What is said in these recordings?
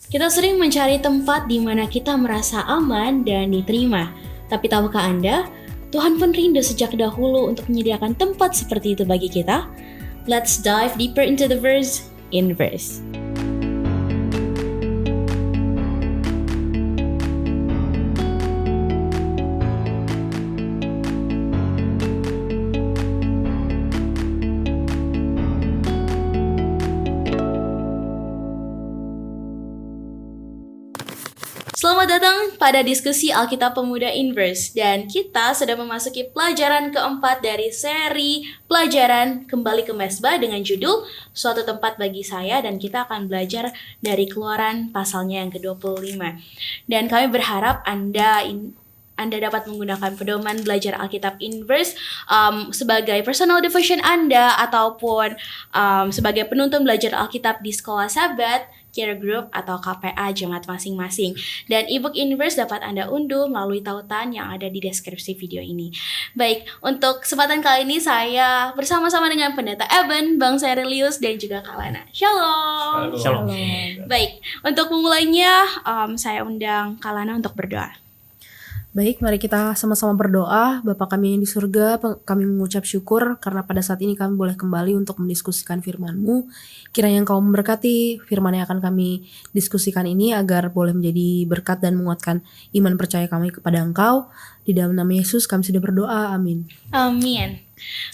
Kita sering mencari tempat di mana kita merasa aman dan diterima. Tapi tahukah Anda, Tuhan pun rindu sejak dahulu untuk menyediakan tempat seperti itu bagi kita? Let's dive deeper into the verse in verse. Selamat datang pada diskusi Alkitab Pemuda Inverse, dan kita sudah memasuki pelajaran keempat dari seri pelajaran Kembali ke Mesbah dengan judul Suatu Tempat Bagi Saya, dan kita akan belajar dari Keluaran pasalnya yang ke-25. Dan kami berharap Anda dapat menggunakan pedoman belajar Alkitab Inverse sebagai personal devotion Anda ataupun sebagai penuntun belajar Alkitab di sekolah Sabat, care group, atau KPA jemaat masing-masing. Dan ebook Inverse dapat Anda unduh melalui tautan yang ada di deskripsi video ini. Baik, untuk kesempatan kali ini saya bersama-sama dengan Pendeta Eben, Bang Serilius, dan juga Kak Lana. Shalom. Shalom. Baik, untuk memulainya saya undang Kak Lana untuk berdoa. Baik, mari kita sama-sama berdoa. Bapa kami yang di surga, kami mengucap syukur karena pada saat ini kami boleh kembali untuk mendiskusikan firman-Mu. Kiranya Engkau memberkati firman yang akan kami diskusikan ini agar boleh menjadi berkat dan menguatkan iman percaya kami kepada Engkau. Di dalam nama Yesus kami sudah berdoa, amin. Amin.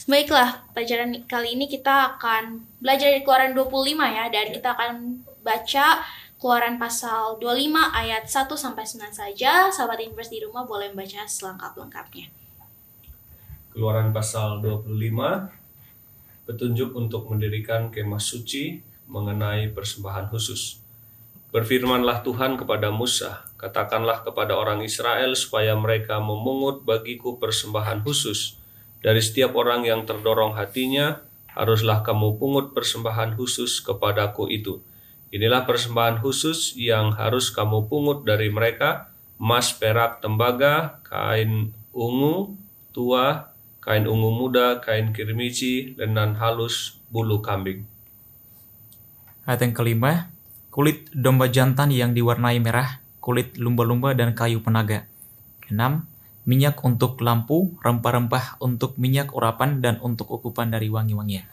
Baiklah, pelajaran kali ini kita akan belajar dari Keluaran 25 ya, dan kita akan baca Keluaran pasal 25 ayat 1-9 saja. Sahabat Inverse di rumah boleh membaca selengkap-lengkapnya. Keluaran pasal 25, petunjuk untuk mendirikan kemah suci mengenai persembahan khusus. Berfirmanlah Tuhan kepada Musa, katakanlah kepada orang Israel supaya mereka memungut bagiku persembahan khusus. Dari setiap orang yang terdorong hatinya, haruslah kamu pungut persembahan khusus kepadaku itu. Inilah persembahan khusus yang harus kamu pungut dari mereka: emas, perak, tembaga, kain ungu tua, kain ungu muda, kain kirmizi, lenan halus, bulu kambing. Ayat yang kelima, kulit domba jantan yang diwarnai merah, kulit lumba-lumba dan kayu penaga. 6. Minyak untuk lampu, rempah-rempah untuk minyak urapan dan untuk ukupan dari wangi-wangian.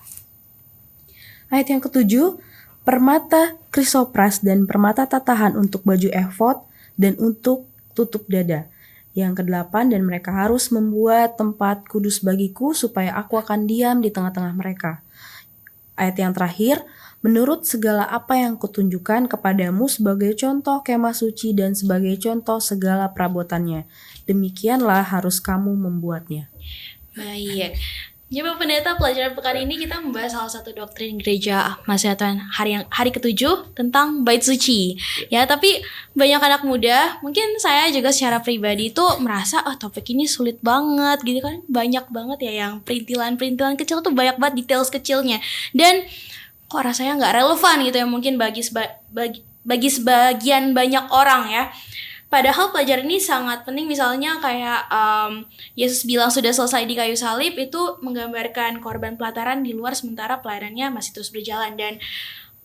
Ayat yang ketujuh, permata krisopras dan permata tatahan untuk baju efod dan untuk tutup dada. Yang kedelapan, dan mereka harus membuat tempat kudus bagiku supaya aku akan diam di tengah-tengah mereka. Ayat yang terakhir, menurut segala apa yang kutunjukkan kepadamu sebagai contoh kemah suci dan sebagai contoh segala perabotannya, demikianlah harus kamu membuatnya. Baik. Jadi Bapak Pendeta, pelajaran pekan ini kita membahas salah satu doktrin gereja Mahasiswa hari ke-7 tentang bait suci. Ya, tapi banyak anak muda, mungkin saya juga secara pribadi itu merasa topik ini sulit banget gitu kan. Banyak banget ya yang perintilan-perintilan kecil tuh, banyak banget details kecilnya. Dan kok rasanya nggak relevan gitu ya mungkin bagi sebagian banyak orang ya. Padahal pelajaran ini sangat penting, misalnya kayak Yesus bilang sudah selesai di kayu salib, itu menggambarkan korban pelataran di luar sementara pelayanannya masih terus berjalan. Dan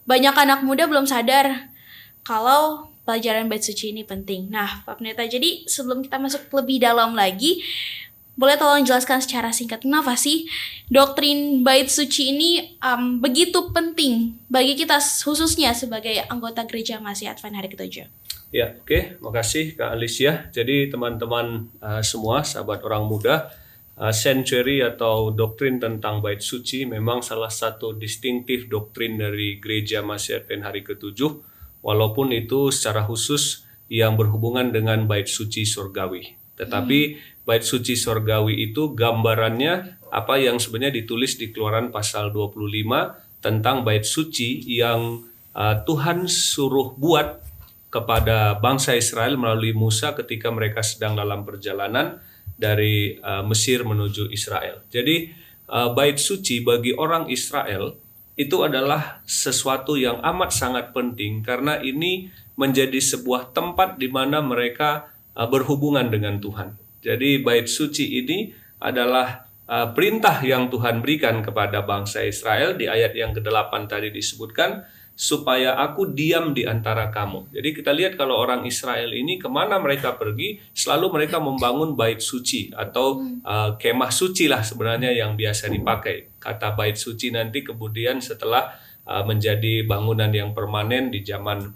banyak anak muda belum sadar kalau pelajaran bait suci ini penting. Nah, Pak Pendeta, jadi sebelum kita masuk lebih dalam lagi, boleh tolong jelaskan secara singkat kenapa sih doktrin bait suci ini begitu penting bagi kita khususnya sebagai anggota gereja Masih Advent hari ke-7? Ya, oke. Makasih Kak Alicia. Jadi teman-teman semua, sahabat orang muda, sanctuary atau doktrin tentang bait suci memang salah satu distintif doktrin dari gereja Masih Advent hari ke-7, walaupun itu secara khusus yang berhubungan dengan bait suci surgawi. Tetapi bait suci surgawi itu gambarannya apa yang sebenarnya ditulis di Keluaran pasal 25 tentang bait suci yang Tuhan suruh buat kepada bangsa Israel melalui Musa ketika mereka sedang dalam perjalanan dari Mesir menuju Israel. Jadi bait suci bagi orang Israel itu adalah sesuatu yang amat sangat penting karena ini menjadi sebuah tempat di mana mereka berhubungan dengan Tuhan. Jadi bait suci ini adalah perintah yang Tuhan berikan kepada bangsa Israel. Di ayat yang ke-8 tadi disebutkan, supaya aku diam di antara kamu. Jadi kita lihat kalau orang Israel ini kemana mereka pergi, selalu mereka membangun bait suci atau kemah suci lah sebenarnya yang biasa dipakai. Kata bait suci nanti kemudian setelah menjadi bangunan yang permanen di zaman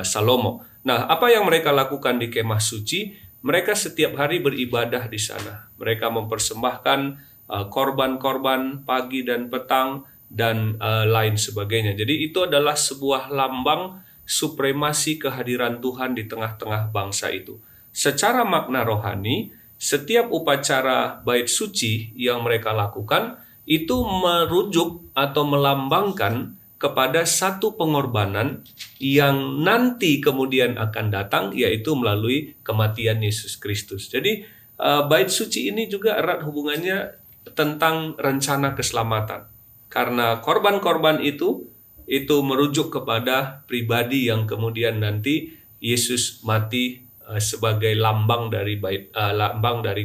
Salomo. Nah, apa yang mereka lakukan di kemah suci? Mereka setiap hari beribadah di sana. Mereka mempersembahkan korban-korban pagi dan petang dan lain sebagainya. Jadi itu adalah sebuah lambang supremasi kehadiran Tuhan di tengah-tengah bangsa itu. Secara makna rohani, setiap upacara bait suci yang mereka lakukan itu merujuk atau melambangkan kepada satu pengorbanan yang nanti kemudian akan datang, yaitu melalui kematian Yesus Kristus. Jadi bait suci ini juga erat hubungannya tentang rencana keselamatan. Karena korban-korban itu merujuk kepada pribadi yang kemudian nanti Yesus mati sebagai lambang dari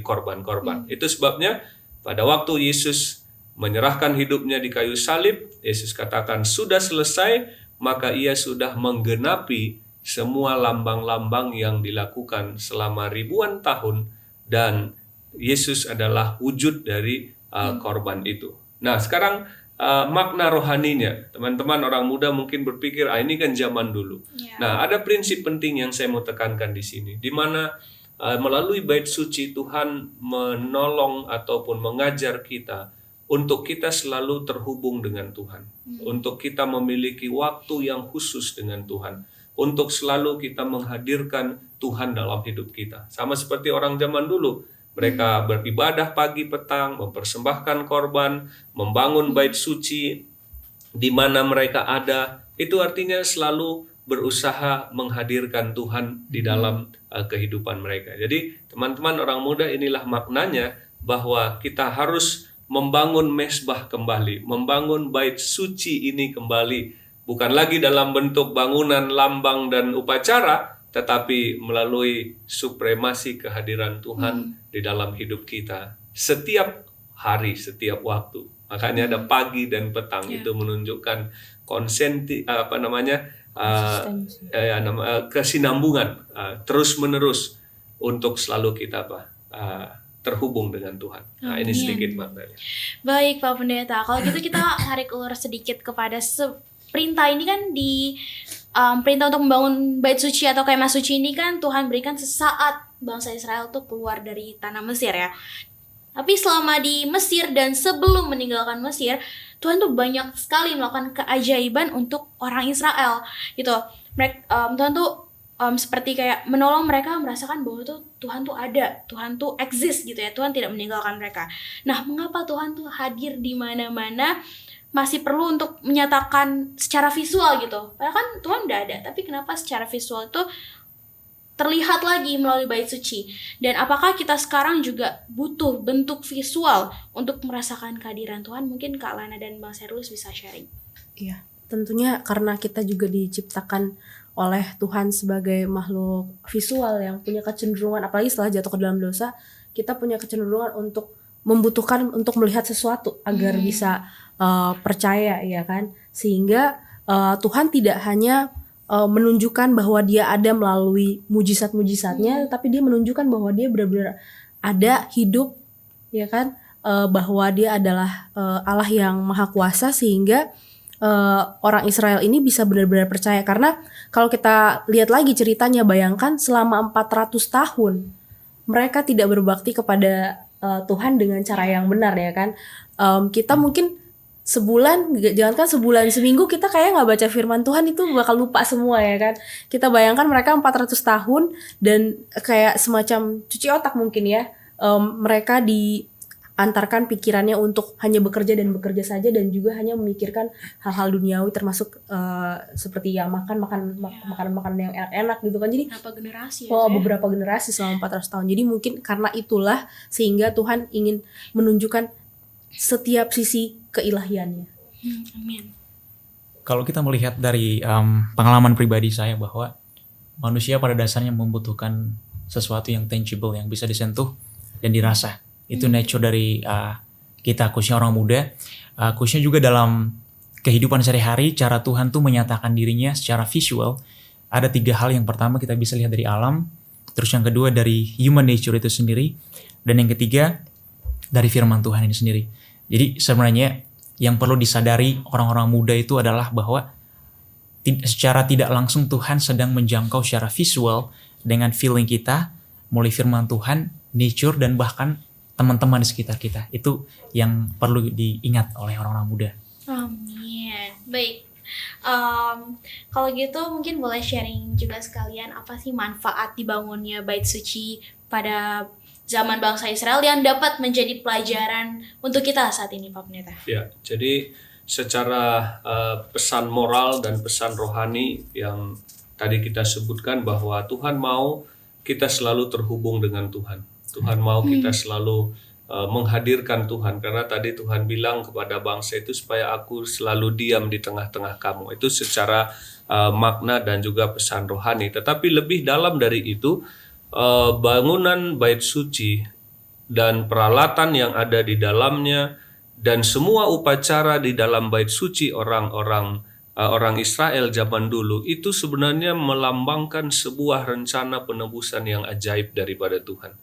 korban-korban. Itu sebabnya pada waktu Yesus menyerahkan hidupnya di kayu salib, Yesus katakan sudah selesai, maka ia sudah menggenapi semua lambang-lambang yang dilakukan selama ribuan tahun, dan Yesus adalah wujud dari korban itu. Nah, sekarang makna rohaninya, teman-teman orang muda mungkin berpikir, ini kan zaman dulu. Nah, ada prinsip penting yang saya mau tekankan di sini, di mana melalui bait suci Tuhan menolong ataupun mengajar kita untuk kita selalu terhubung dengan Tuhan, untuk kita memiliki waktu yang khusus dengan Tuhan, untuk selalu kita menghadirkan Tuhan dalam hidup kita. Sama seperti orang zaman dulu, mereka beribadah pagi petang, mempersembahkan korban, membangun bait suci di mana mereka ada. Itu artinya selalu berusaha menghadirkan Tuhan di dalam kehidupan mereka. Jadi teman-teman orang muda, inilah maknanya bahwa kita harus membangun mezbah kembali, membangun bait suci ini kembali, bukan lagi dalam bentuk bangunan, lambang, dan upacara, tetapi melalui supremasi kehadiran Tuhan di dalam hidup kita setiap hari, setiap waktu. Makanya ada pagi dan petang, itu menunjukkan kesinambungan terus menerus untuk selalu kita terhubung dengan Tuhan. Nah, ini sedikit maknanya. Baik Pak Pendeta, kalau gitu kita tarik ulur sedikit kepada perintah ini kan perintah untuk membangun bait suci atau kemah suci ini kan Tuhan berikan sesaat bangsa Israel tuh keluar dari tanah Mesir ya. Tapi selama di Mesir dan sebelum meninggalkan Mesir, Tuhan tuh banyak sekali melakukan keajaiban untuk orang Israel gitu. Tuhan tuh seperti kayak menolong mereka merasakan bahwa tuh Tuhan tuh ada, Tuhan tuh exist gitu ya. Tuhan tidak meninggalkan mereka. Nah, mengapa Tuhan tuh hadir di mana-mana masih perlu untuk menyatakan secara visual gitu? Padahal kan Tuhan udah ada, tapi kenapa secara visual itu terlihat lagi melalui bait suci? Dan apakah kita sekarang juga butuh bentuk visual untuk merasakan kehadiran Tuhan? Mungkin Kak Lana dan Bang Serulus bisa sharing. Iya, tentunya karena kita juga diciptakan oleh Tuhan sebagai makhluk visual yang punya kecenderungan, apalagi setelah jatuh ke dalam dosa, kita punya kecenderungan untuk membutuhkan untuk melihat sesuatu agar bisa percaya, ya kan? Sehingga Tuhan tidak hanya menunjukkan bahwa Dia ada melalui mujizat-mujizatnya, tapi Dia menunjukkan bahwa Dia benar-benar ada, hidup, ya kan? Bahwa Dia adalah Allah yang Maha Kuasa, sehingga orang Israel ini bisa benar-benar percaya. Karena kalau kita lihat lagi ceritanya, bayangkan selama 400 tahun mereka tidak berbakti kepada Tuhan dengan cara yang benar, ya kan? Kita mungkin sebulan, jangankan sebulan, seminggu kita kayak nggak baca firman Tuhan itu bakal lupa semua, ya kan? Kita bayangkan mereka 400 tahun dan kayak semacam cuci otak mungkin ya. Mereka diantarkan pikirannya untuk hanya bekerja dan bekerja saja, dan juga hanya memikirkan hal-hal duniawi, termasuk seperti ya makan yang enak gitu kan. Jadi beberapa generasi selama 400 tahun. Jadi mungkin karena itulah sehingga Tuhan ingin menunjukkan setiap sisi keilahiannya. Amin. Kalau kita melihat dari pengalaman pribadi saya bahwa manusia pada dasarnya membutuhkan sesuatu yang tangible, yang bisa disentuh dan dirasa. Itu nature dari kita, khususnya orang muda, khususnya juga dalam kehidupan sehari-hari, cara Tuhan tuh menyatakan dirinya secara visual, ada 3 hal. Yang pertama kita bisa lihat dari alam, terus yang kedua dari human nature itu sendiri, dan yang ketiga dari firman Tuhan ini sendiri. Jadi sebenarnya yang perlu disadari orang-orang muda itu adalah bahwa secara tidak langsung Tuhan sedang menjangkau secara visual dengan feeling kita, mulai firman Tuhan, nature, dan bahkan teman-teman di sekitar kita. Itu yang perlu diingat oleh orang-orang muda. Amin. Baik. Kalau gitu mungkin boleh sharing juga sekalian apa sih manfaat dibangunnya bait suci pada zaman bangsa Israel yang dapat menjadi pelajaran untuk kita saat ini, Pak Pendeta? Ya, jadi secara pesan moral dan pesan rohani yang tadi kita sebutkan bahwa Tuhan mau kita selalu terhubung dengan Tuhan. Tuhan mau kita selalu menghadirkan Tuhan, karena tadi Tuhan bilang kepada bangsa itu supaya aku selalu diam di tengah-tengah kamu. Itu secara makna dan juga pesan rohani. Tetapi lebih dalam dari itu, bangunan bait suci dan peralatan yang ada di dalamnya dan semua upacara di dalam bait suci orang Israel zaman dulu itu sebenarnya melambangkan sebuah rencana penebusan yang ajaib daripada Tuhan.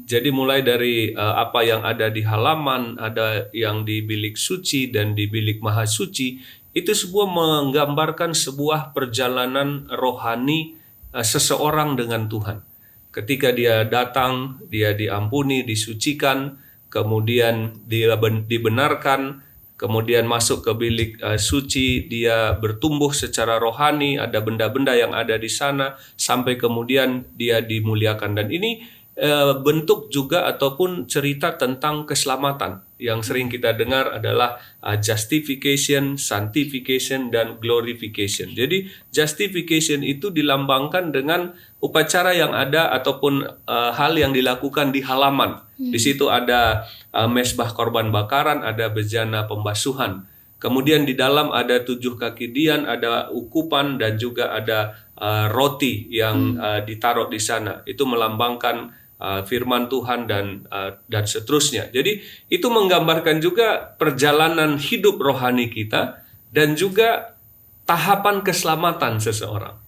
Jadi mulai dari apa yang ada di halaman, ada yang di bilik suci dan di bilik maha suci, itu sebuah menggambarkan sebuah perjalanan rohani seseorang dengan Tuhan. Ketika dia datang, dia diampuni, disucikan, kemudian dia dibenarkan, kemudian masuk ke bilik suci, dia bertumbuh secara rohani, ada benda-benda yang ada di sana, sampai kemudian dia dimuliakan. Dan ini bentuk juga ataupun cerita tentang keselamatan. Yang sering kita dengar adalah justification, sanctification, dan glorification. Jadi justification itu dilambangkan dengan upacara yang ada ataupun hal yang dilakukan di halaman. Di situ ada mezbah korban bakaran, ada bejana pembasuhan. Kemudian di dalam ada 7 kaki dian, ada ukupan, dan juga ada roti yang ditaruh di sana. Itu melambangkan firman Tuhan dan seterusnya. Jadi itu menggambarkan juga perjalanan hidup rohani kita dan juga tahapan keselamatan seseorang.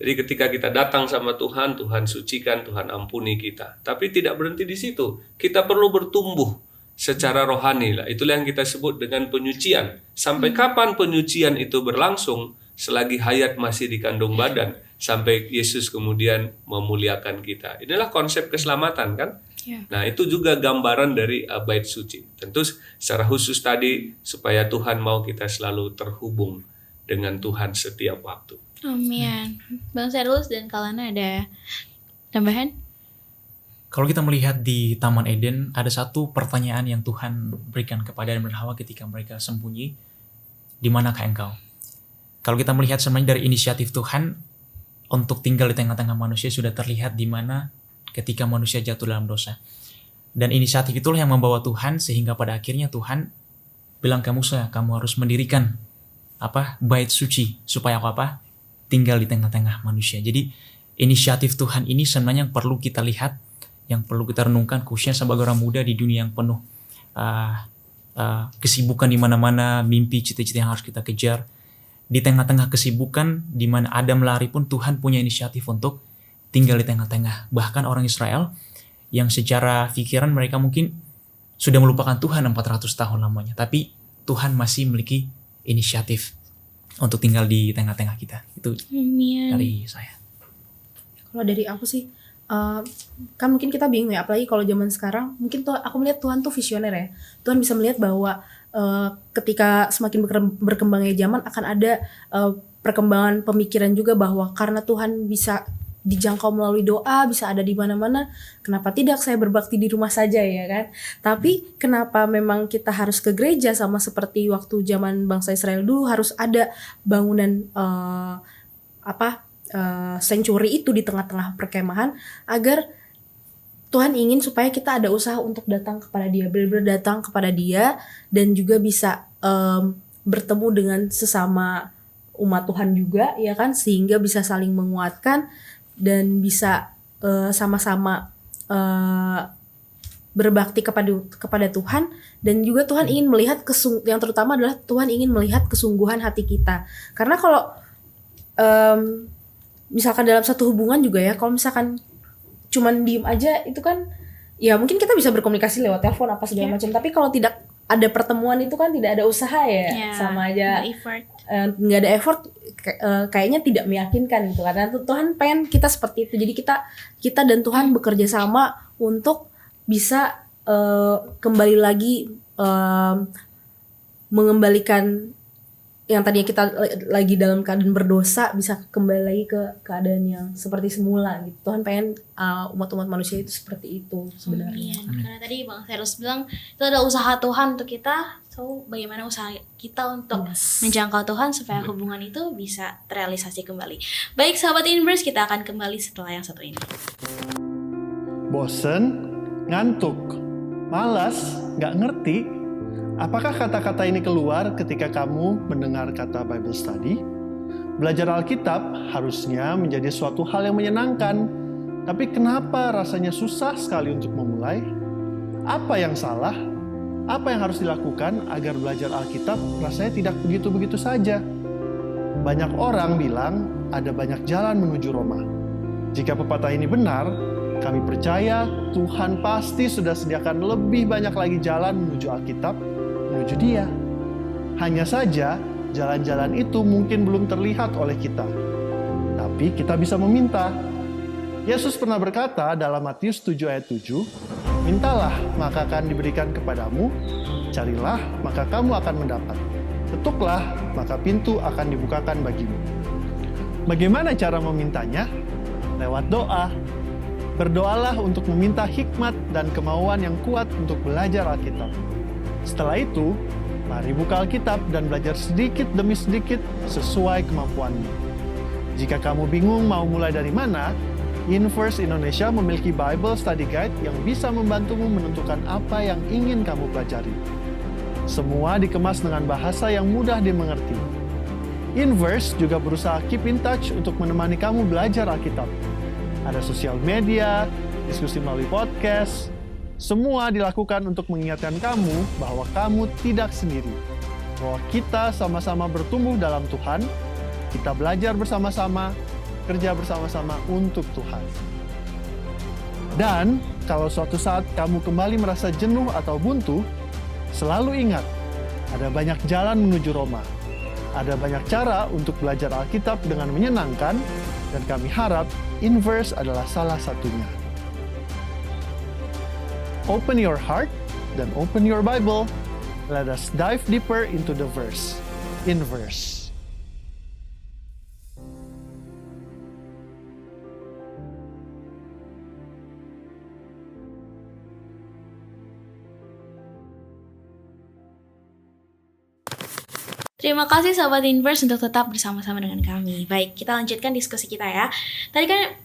Jadi ketika kita datang sama Tuhan, Tuhan sucikan, Tuhan ampuni kita. Tapi tidak berhenti di situ. Kita perlu bertumbuh secara rohani lah. Itulah yang kita sebut dengan penyucian. Sampai kapan penyucian itu berlangsung? Selagi hayat masih di kandung badan, sampai Yesus kemudian memuliakan kita. Inilah konsep keselamatan, kan? Ya. Nah, itu juga gambaran dari bait suci. Tentu secara khusus tadi supaya Tuhan mau kita selalu terhubung dengan Tuhan setiap waktu. Amin. Bang Serlus dan Kalana ada tambahan? Kalau kita melihat di Taman Eden, ada satu pertanyaan yang Tuhan berikan kepada Adam dan Hawa ketika mereka sembunyi, di manakah engkau? Kalau kita melihat sebenarnya dari inisiatif Tuhan untuk tinggal di tengah-tengah manusia sudah terlihat di mana ketika manusia jatuh dalam dosa. Dan inisiatif itulah yang membawa Tuhan sehingga pada akhirnya Tuhan bilang ke Musa, kamu harus mendirikan bait suci supaya tinggal di tengah-tengah manusia. Jadi inisiatif Tuhan ini sebenarnya yang perlu kita lihat, yang perlu kita renungkan khususnya sebagai orang muda di dunia yang penuh kesibukan di mana-mana, mimpi, cita-cita yang harus kita kejar. Di tengah-tengah kesibukan di mana Adam lari pun Tuhan punya inisiatif untuk tinggal di tengah-tengah. Bahkan orang Israel yang secara pikiran mereka mungkin sudah melupakan Tuhan 400 tahun lamanya, tapi Tuhan masih memiliki inisiatif untuk tinggal di tengah-tengah kita. Itu dari saya. Kalau dari aku sih, kan mungkin kita bingung ya, apalagi kalau zaman sekarang, mungkin aku melihat Tuhan tuh visioner ya. Tuhan bisa melihat bahwa ketika semakin berkembangnya zaman akan ada perkembangan pemikiran juga bahwa karena Tuhan bisa dijangkau melalui doa, bisa ada di mana-mana, kenapa tidak saya berbakti di rumah saja ya kan? Tapi kenapa memang kita harus ke gereja sama seperti waktu zaman bangsa Israel dulu harus ada bangunan sanctuary itu di tengah-tengah perkemahan agar Tuhan ingin supaya kita ada usaha untuk datang kepada Dia, benar-benar datang kepada Dia dan juga bisa bertemu dengan sesama umat Tuhan juga ya kan, sehingga bisa saling menguatkan dan bisa sama-sama berbakti kepada Tuhan, dan juga Tuhan ingin melihat yang terutama adalah Tuhan ingin melihat kesungguhan hati kita. Karena kalau misalkan dalam satu hubungan juga ya, kalau misalkan cuman diem aja itu kan ya mungkin kita bisa berkomunikasi lewat telepon apa segala macam, tapi kalau tidak ada pertemuan itu kan tidak ada usaha ya, sama aja nggak ada effort, kayaknya tidak meyakinkan gitu. Karena Tuhan pengen kita seperti itu, jadi kita dan Tuhan bekerja sama untuk bisa kembali lagi mengembalikan yang tadinya kita lagi dalam keadaan berdosa bisa kembali lagi ke keadaan yang seperti semula gitu. Tuhan pengen umat-umat manusia itu seperti itu sebenarnya. Karena tadi Bang Serus bilang itu ada usaha Tuhan untuk kita, so bagaimana usaha kita untuk menjangkau Tuhan supaya hubungan itu bisa terrealisasi kembali. Baik sahabat Inverse, kita akan kembali setelah yang satu ini. Bosen, ngantuk, malas, gak ngerti. Apakah kata-kata ini keluar ketika kamu mendengar kata Bible Study? Belajar Alkitab harusnya menjadi suatu hal yang menyenangkan. Tapi kenapa rasanya susah sekali untuk memulai? Apa yang salah? Apa yang harus dilakukan agar belajar Alkitab rasanya tidak begitu-begitu saja? Banyak orang bilang ada banyak jalan menuju Roma. Jika pepatah ini benar, kami percaya Tuhan pasti sudah sediakan lebih banyak lagi jalan menuju Alkitab, menuju Dia. Hanya saja jalan-jalan itu mungkin belum terlihat oleh kita. Tapi kita bisa meminta. Yesus pernah berkata dalam Matius 7 ayat 7, "Mintalah maka akan diberikan kepadamu, carilah maka kamu akan mendapat, ketuklah maka pintu akan dibukakan bagimu." Bagaimana cara memintanya? Lewat doa. Berdoalah untuk meminta hikmat dan kemauan yang kuat untuk belajar Alkitab. Setelah itu, mari buka Alkitab dan belajar sedikit demi sedikit sesuai kemampuanmu. Jika kamu bingung mau mulai dari mana, Inverse Indonesia memiliki Bible Study Guide yang bisa membantumu menentukan apa yang ingin kamu pelajari. Semua dikemas dengan bahasa yang mudah dimengerti. Inverse juga berusaha keep in touch untuk menemani kamu belajar Alkitab. Ada sosial media, diskusi melalui podcast. Semua dilakukan untuk mengingatkan kamu bahwa kamu tidak sendiri. Bahwa kita sama-sama bertumbuh dalam Tuhan, kita belajar bersama-sama, kerja bersama-sama untuk Tuhan. Dan kalau suatu saat kamu kembali merasa jenuh atau buntu, selalu ingat, ada banyak jalan menuju Roma. Ada banyak cara untuk belajar Alkitab dengan menyenangkan, dan kami harap Inverse adalah salah satunya. Open your heart, then open your Bible. Let us dive deeper into the verse. Inverse. Terima kasih sahabat Inverse untuk tetap bersama-sama dengan kami. Baik, kita lanjutkan diskusi kita ya. Tadi kan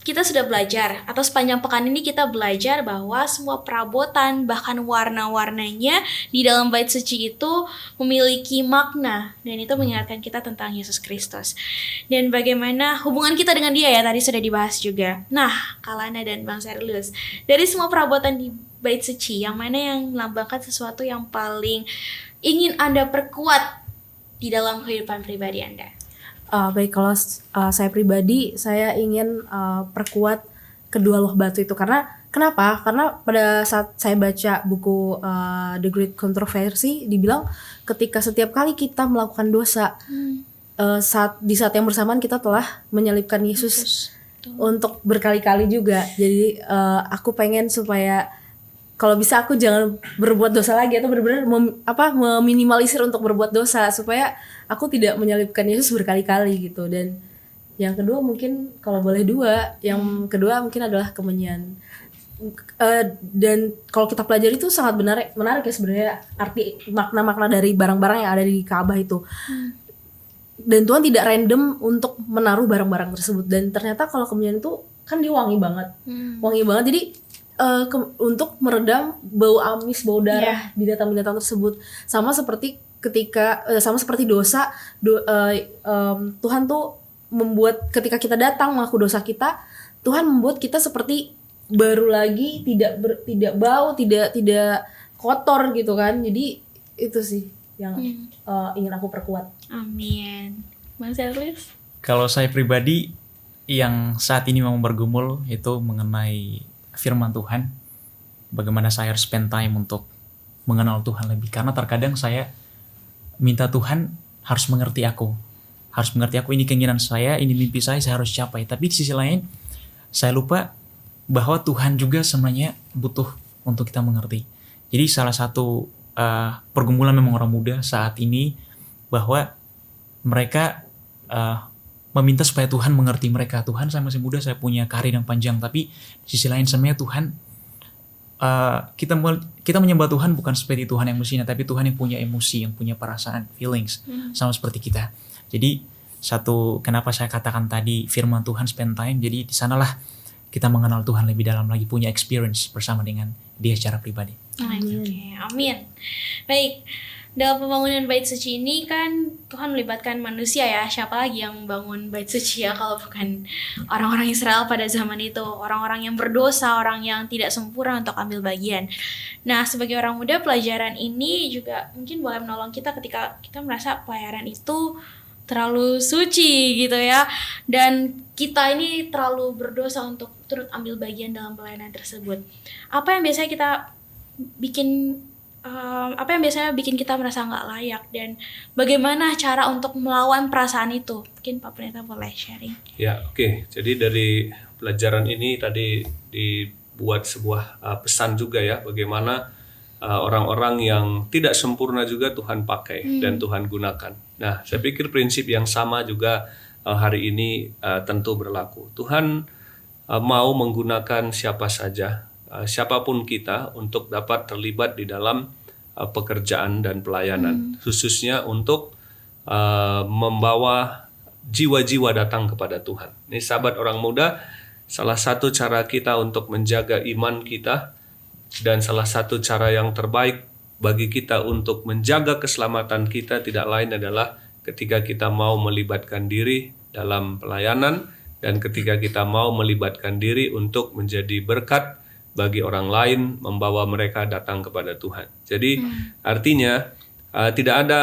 kita sudah belajar, atau sepanjang pekan ini kita belajar bahwa semua perabotan, bahkan warna-warnanya di dalam bait suci itu memiliki makna, dan itu mengingatkan kita tentang Yesus Kristus. Dan bagaimana hubungan kita dengan Dia ya, tadi sudah dibahas juga. Nah, Kalana dan Bang Serlus, dari semua perabotan di bait suci, yang mana yang melambangkan sesuatu yang paling ingin Anda perkuat di dalam kehidupan pribadi Anda? Baik, kalau saya pribadi, saya ingin perkuat kedua loh batu itu. Karena kenapa? Karena pada saat saya baca buku The Great Controversy, dibilang ketika setiap kali kita melakukan dosa, di saat yang bersamaan kita telah menyalibkan Yesus untuk berkali-kali juga. Jadi aku pengen supaya kalau bisa aku jangan berbuat dosa lagi, atau benar-benar meminimalisir untuk berbuat dosa supaya aku tidak menyalibkan Yesus berkali-kali gitu. Dan yang kedua mungkin kalau boleh yang kedua mungkin adalah kemenyan. Dan kalau kita pelajari itu sangat menarik ya sebenarnya, arti makna-makna dari barang-barang yang ada di Ka'bah itu. Dan Tuhan tidak random untuk menaruh barang-barang tersebut. Dan ternyata kalau kemenyan itu kan dia wangi banget. Jadi untuk meredam bau amis, bau darah binatang-binatang tersebut. Sama seperti dosa, Tuhan tuh membuat ketika kita datang mengaku dosa kita, Tuhan membuat kita seperti baru lagi, tidak bau, tidak kotor gitu kan. Jadi itu sih yang ingin aku perkuat. Amin. Mas Erlis? Kalau saya pribadi yang saat ini mau bergumul itu mengenai firman Tuhan. Bagaimana saya harus spend time untuk mengenal Tuhan lebih. Karena terkadang saya minta Tuhan harus mengerti aku. Harus mengerti aku, ini keinginan saya, ini mimpi saya harus capai. Tapi di sisi lain, saya lupa bahwa Tuhan juga sebenarnya butuh untuk kita mengerti. Jadi salah satu pergumulan memang orang muda saat ini bahwa mereka meminta supaya Tuhan mengerti mereka. Tuhan, saya masih muda, saya punya karir yang panjang, tapi di sisi lain sebenarnya Tuhan, kita menyembah Tuhan bukan seperti Tuhan yang mesinnya, tapi Tuhan yang punya emosi, yang punya perasaan, feelings, sama seperti kita. Jadi kenapa saya katakan tadi firman Tuhan spend time, jadi di sanalah kita mengenal Tuhan lebih dalam lagi, punya experience bersama dengan Dia secara pribadi. Oke, amin. Baik, dalam pembangunan bait suci ini kan Tuhan melibatkan manusia ya. Siapa lagi yang membangun bait suci ya kalau bukan orang-orang Israel pada zaman itu, orang-orang yang berdosa, orang yang tidak sempurna untuk ambil bagian. Nah, sebagai orang muda, pelajaran ini juga mungkin boleh menolong kita ketika kita merasa pelayaran itu terlalu suci gitu ya, dan kita ini terlalu berdosa untuk turut ambil bagian dalam pelayanan tersebut. Apa yang biasanya bikin kita merasa nggak layak, dan bagaimana cara untuk melawan perasaan itu? Mungkin Pak Pendeta boleh sharing. Ya, oke. Jadi dari pelajaran ini tadi dibuat sebuah pesan juga ya, bagaimana orang-orang yang tidak sempurna juga Tuhan pakai dan Tuhan gunakan. Nah, saya pikir prinsip yang sama juga hari ini tentu berlaku. Tuhan mau menggunakan siapa saja, siapapun kita, untuk dapat terlibat di dalam pekerjaan dan pelayanan, khususnya untuk membawa jiwa-jiwa datang kepada Tuhan. Ini sahabat orang muda, salah satu cara kita untuk menjaga iman kita, dan salah satu cara yang terbaik bagi kita untuk menjaga keselamatan kita tidak lain adalah ketika kita mau melibatkan diri dalam pelayanan, dan ketika kita mau melibatkan diri untuk menjadi berkat bagi orang lain, membawa mereka datang kepada Tuhan. Jadi artinya tidak ada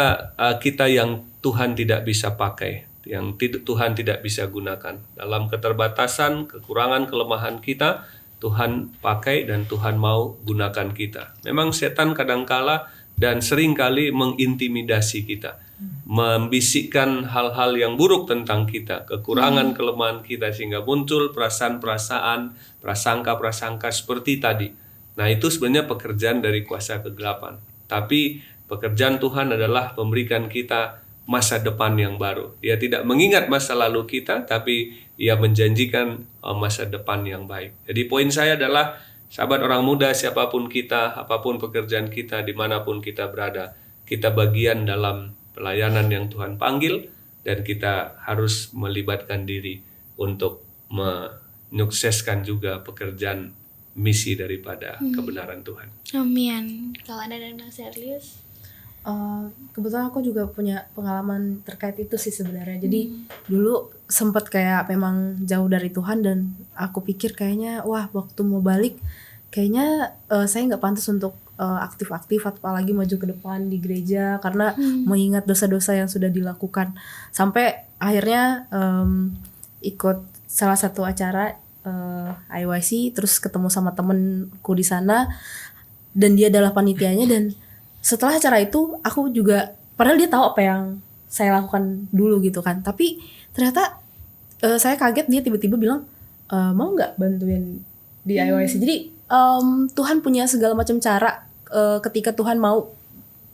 kita yang Tuhan tidak bisa pakai, yang Tuhan tidak bisa gunakan. Dalam keterbatasan, kekurangan, kelemahan kita, Tuhan pakai dan Tuhan mau gunakan kita. Memang setan kadangkala dan seringkali mengintimidasi kita, membisikkan hal-hal yang buruk tentang kita, kekurangan, kelemahan kita, sehingga muncul perasaan-perasaan, prasangka-prasangka seperti tadi. Nah, itu sebenarnya pekerjaan dari kuasa kegelapan. Tapi pekerjaan Tuhan adalah memberikan kita masa depan yang baru. Dia tidak mengingat masa lalu kita, tapi Ia menjanjikan masa depan yang baik. Jadi poin saya adalah, sahabat orang muda, siapapun kita, apapun pekerjaan kita, dimanapun kita berada, kita bagian dalam pelayanan yang Tuhan panggil, dan kita harus melibatkan diri untuk menyukseskan juga pekerjaan misi daripada kebenaran Tuhan. Amin. Kalau Anda dan Mas Erlius? Kebetulan aku juga punya pengalaman terkait itu sih sebenarnya. Jadi dulu sempat kayak memang jauh dari Tuhan, dan aku pikir kayaknya waktu mau balik kayaknya saya nggak pantas untuk aktif-aktif, apalagi maju ke depan di gereja karena mengingat dosa-dosa yang sudah dilakukan. Sampai akhirnya ikut salah satu acara IYC, terus ketemu sama temenku di sana dan dia adalah panitianya. Dan setelah acara itu aku juga, padahal dia tahu apa yang saya lakukan dulu gitu kan, tapi ternyata saya kaget, dia tiba-tiba bilang mau nggak bantuin di IYC. Jadi Tuhan punya segala macam cara ketika Tuhan mau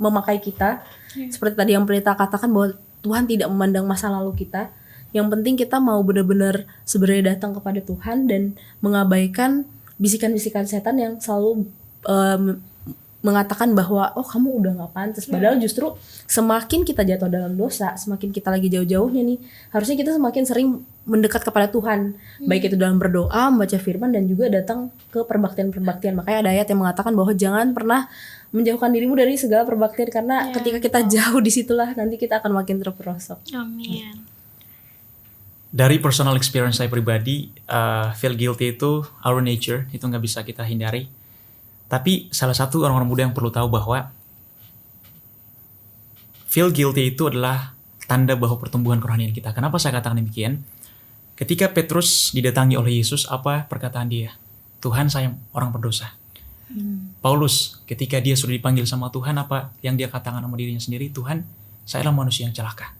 memakai kita. Seperti tadi yang Pendeta katakan bahwa Tuhan tidak memandang masa lalu kita. Yang penting kita mau benar-benar sebenarnya datang kepada Tuhan dan mengabaikan bisikan-bisikan setan yang selalu mengatakan bahwa kamu udah gak pantas. Padahal justru semakin kita jatuh dalam dosa, semakin kita lagi jauh-jauhnya nih, harusnya kita semakin sering mendekat kepada Tuhan, baik itu dalam berdoa, membaca firman, dan juga datang ke perbaktian-perbaktian. Makanya ada ayat yang mengatakan bahwa jangan pernah menjauhkan dirimu dari segala perbaktian, karena ketika kita jauh disitulah nanti kita akan makin terperosok. Amin. Dari personal experience saya pribadi, feel guilty itu our nature, itu nggak bisa kita hindari. Tapi salah satu orang-orang muda yang perlu tahu bahwa feel guilty itu adalah tanda bahwa pertumbuhan kerohanian kita. Kenapa saya katakan demikian? Ketika Petrus didatangi oleh Yesus, apa perkataan dia? Tuhan, saya orang berdosa. Paulus, ketika dia sudah dipanggil sama Tuhan, apa yang dia katakan sama dirinya sendiri? Tuhan, saya adalah manusia yang celaka.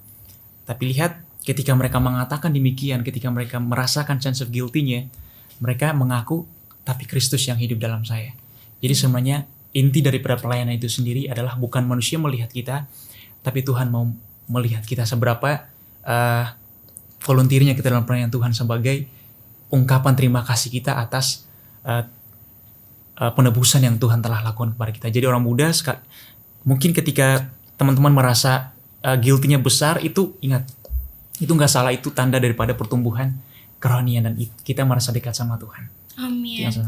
Tapi lihat, ketika mereka mengatakan demikian, ketika mereka merasakan sense of guilty-nya, mereka mengaku, tapi Kristus yang hidup dalam saya. Jadi sebenarnya inti daripada pelayanan itu sendiri adalah bukan manusia melihat kita, tapi Tuhan mau melihat kita seberapa volunteernya kita dalam pelayanan Tuhan sebagai ungkapan terima kasih kita atas penebusan yang Tuhan telah lakukan kepada kita. Jadi orang muda, mungkin ketika teman-teman merasa guilty-nya besar, itu ingat, itu nggak salah, itu tanda daripada pertumbuhan kerohanian dan kita merasa dekat sama Tuhan. Amin. Yang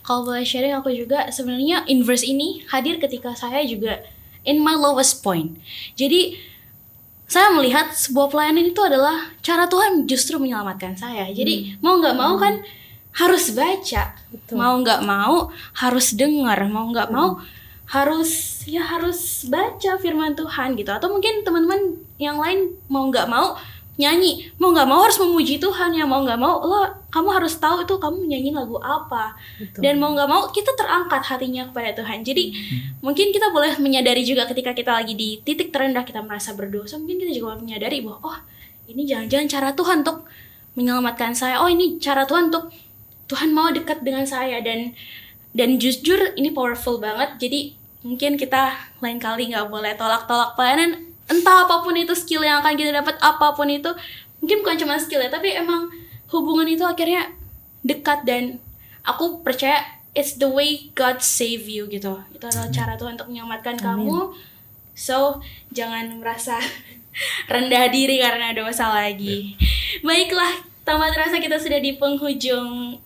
Kalau boleh sharing, aku juga sebenarnya inverse ini hadir ketika saya juga in my lowest point. Jadi saya melihat sebuah pelayanan itu adalah cara Tuhan justru menyelamatkan saya. Jadi mau nggak mau kan harus baca, mau nggak mau harus dengar, mau nggak mau harus baca firman Tuhan gitu. Atau mungkin teman-teman yang lain mau nggak mau nyanyi, mau nggak mau harus memuji Tuhan ya, mau nggak mau kamu harus tahu itu kamu nyanyiin lagu apa. Dan mau nggak mau kita terangkat hatinya kepada Tuhan. Jadi mungkin kita boleh menyadari juga ketika kita lagi di titik terendah, kita merasa berdosa, mungkin kita juga menyadari bahwa ini jangan-jangan cara Tuhan untuk menyelamatkan saya. Ini cara Tuhan untuk Tuhan mau dekat dengan saya. Dan jujur ini powerful banget. Jadi mungkin kita lain kali nggak boleh tolak-tolak pelayanan, entah apapun itu skill yang akan kita dapat, apapun itu, mungkin bukan cuma skill ya, tapi emang hubungan itu akhirnya dekat. Dan aku percaya it's the way God save you gitu. Itu adalah cara Tuhan untuk menyelamatkan kamu. So jangan merasa rendah diri karena dosa lagi. Baiklah, tanpa terasa kita sudah di penghujung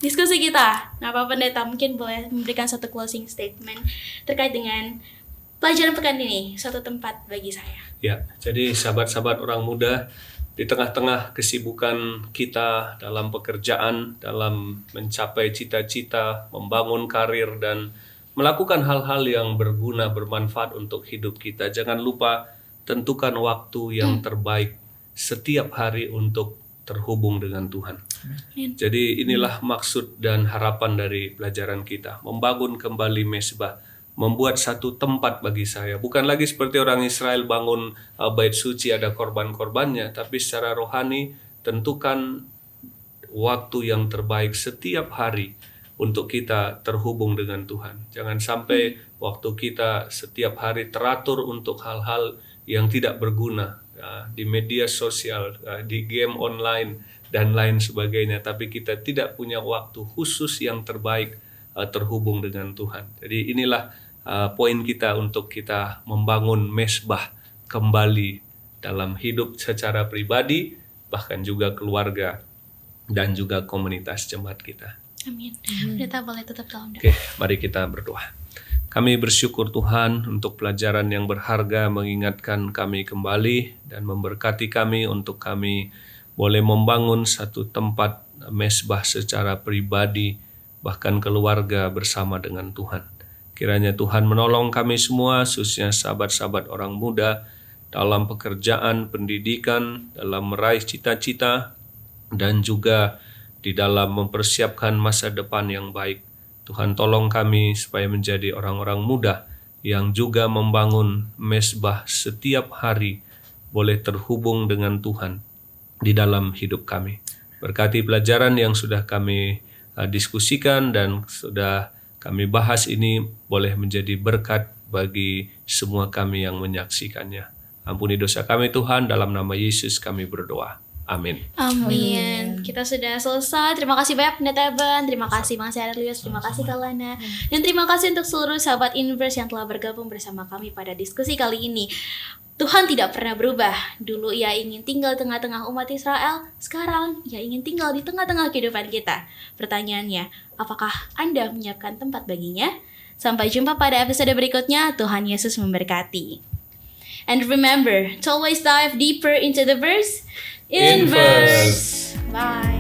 diskusi kita. Nah, Pak Pendeta mungkin boleh memberikan satu closing statement terkait dengan pelajaran pekan ini, satu tempat bagi saya. Ya, jadi sahabat-sahabat orang muda, di tengah-tengah kesibukan kita dalam pekerjaan, dalam mencapai cita-cita, membangun karir, dan melakukan hal-hal yang berguna, bermanfaat untuk hidup kita, jangan lupa tentukan waktu yang terbaik setiap hari untuk terhubung dengan Tuhan. Jadi inilah maksud dan harapan dari pelajaran kita, membangun kembali mezbah, membuat satu tempat bagi saya. Bukan lagi seperti orang Israel bangun bait suci ada korban-korbannya, tapi secara rohani tentukan waktu yang terbaik setiap hari untuk kita terhubung dengan Tuhan. Jangan sampai waktu kita setiap hari teratur untuk hal-hal yang tidak berguna, di media sosial, di game online, dan lain sebagainya. Tapi kita tidak punya waktu khusus yang terbaik terhubung dengan Tuhan. Jadi inilah poin kita untuk kita membangun mezbah kembali dalam hidup secara pribadi, bahkan juga keluarga dan juga komunitas jemaat kita. Amin. Pendeta boleh tetap dalam doa. Oke, mari kita berdoa. Kami bersyukur Tuhan untuk pelajaran yang berharga mengingatkan kami kembali dan memberkati kami untuk kami boleh membangun satu tempat mezbah secara pribadi, bahkan keluarga bersama dengan Tuhan. Kiranya Tuhan menolong kami semua, khususnya sahabat-sahabat orang muda, dalam pekerjaan, pendidikan, dalam meraih cita-cita, dan juga di dalam mempersiapkan masa depan yang baik. Tuhan tolong kami supaya menjadi orang-orang muda yang juga membangun mezbah setiap hari, boleh terhubung dengan Tuhan di dalam hidup kami. Berkati pelajaran yang sudah kami diskusikan dan sudah kami bahas ini boleh menjadi berkat bagi semua kami yang menyaksikannya. Ampuni dosa kami Tuhan, dalam nama Yesus kami berdoa. Amin. Amin. Kita sudah selesai. Terima kasih banyak Pendeta Evan. Terima kasih Bang Serlius. Terima kasih Kak Lana. Dan terima kasih untuk seluruh sahabat Inverse yang telah bergabung bersama kami pada diskusi kali ini. Tuhan tidak pernah berubah. Dulu Ia ingin tinggal di tengah-tengah umat Israel. Sekarang Ia ingin tinggal di tengah-tengah kehidupan kita. Pertanyaannya, apakah Anda menyiapkan tempat baginya? Sampai jumpa pada episode berikutnya. Tuhan Yesus memberkati. And remember to always dive deeper into the verse. Inverse. Bye.